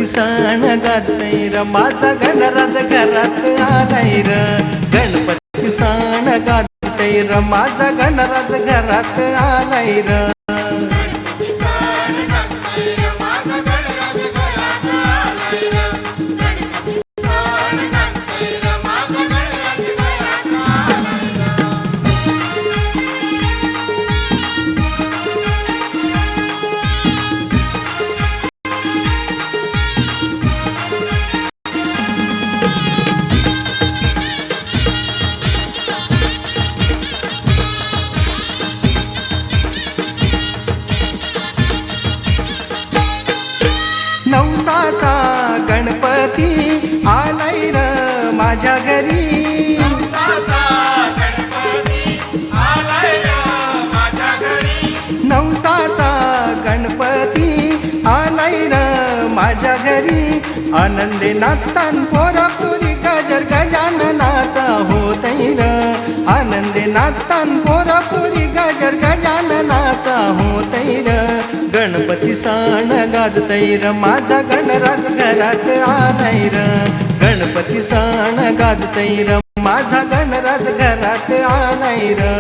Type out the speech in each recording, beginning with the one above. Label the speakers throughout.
Speaker 1: गणपती सण गाजतय र माझा गणराज घरात आलाय र गणपती सण गाजतय र माझा गणराज घरात आलाय र नवसाचा गणपती आलाय र माझ्या घरी नवसाचा गणपती आलाय र माझ्या घरी आनंदे नाचतान पोरापुरी गजर गजाननाचा होतय र आनंदे नाचतान पोरापुरी गजर गजाननाचा होतय र गणपती सण गाजतय र माझा गणराज घरात आलाय र गणपती सण गाजतय र माझा गणराज घरात आलाय र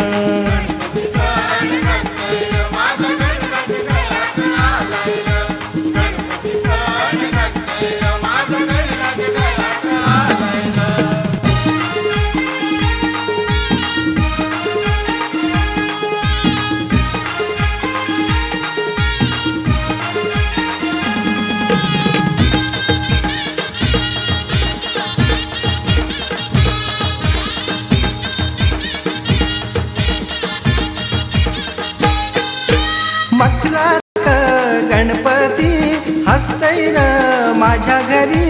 Speaker 1: मकरात गणपती हसतय र माझ्या घरी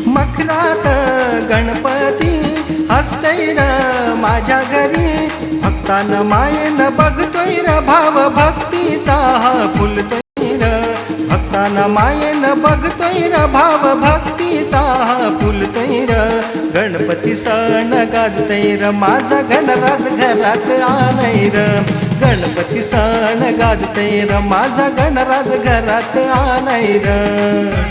Speaker 1: मकरात गणपती हसतय र माझ्या घरी भक्तांना मायेनं बघतोय र भाव भक्तीचा फुलतोय र भक्तांना मायेनं बघतोय र भाव भक्तीचा फुलतोय र गणपती सण गाजतय र माझा गणराज घरात आलाय र गणपती सण गाजतय र माझा गणराज घरात आलाय र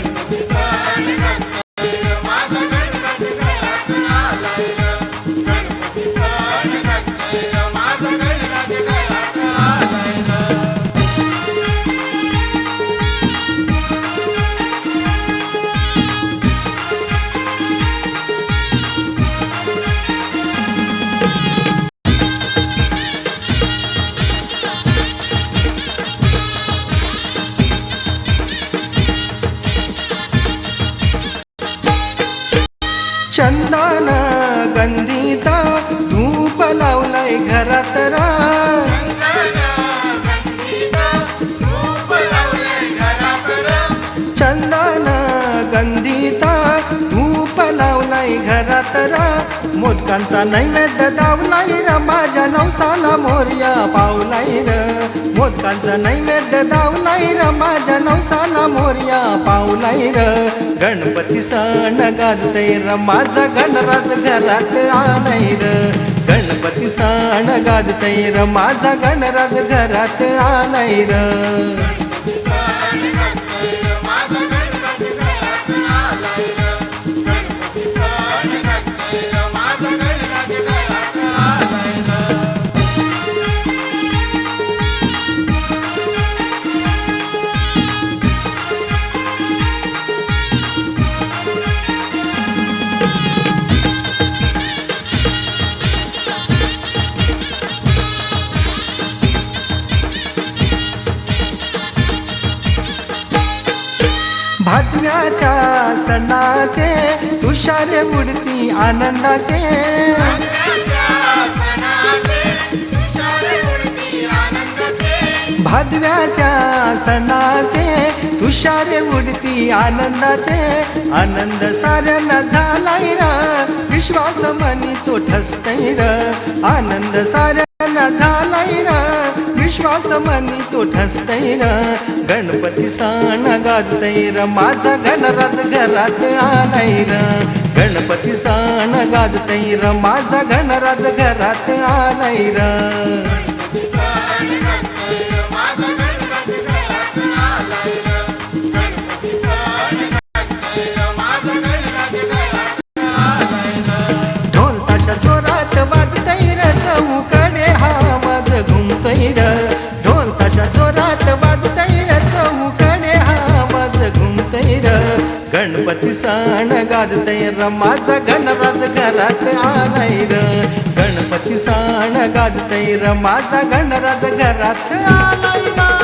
Speaker 1: चंदन गंधीता धूप लावलाय घरात रा चंदन गंधीता धूप लावलाय घरात रा मोदकांचा नैवेद्य दावलाय र माझ्या नवसाला मोरया पावलाय र मोदकांचा नैवेद्य दावलाय र माझ्या नवसाला मोरया पावलाय र गणपती सण गाजतय र माझा गणराज घरात आलाय र गणपती सण गाजतय र माझा गणराज घरात आलाय र भादव्याच्या सणाचे तुषार उडती आनंदाचे भादव्याच्या सणाचे तुषार उडती आनंदाचे आनंद साऱ्यांना झालाय र विश्वास मनी तो ठसतय र आनंद साऱ्यांना झालाय र विश्वास मनी तो ठसतय र गणपती सण गाजतय र माझा गणराज घरात आलाय र गणपती सण गाजतय र माझा गणराज घरात आलाय र गणपती सण गाजतय र माझा गणराज घरात आलाय र गणपती सण गाजतय र माझा गणराज घरात आलाय र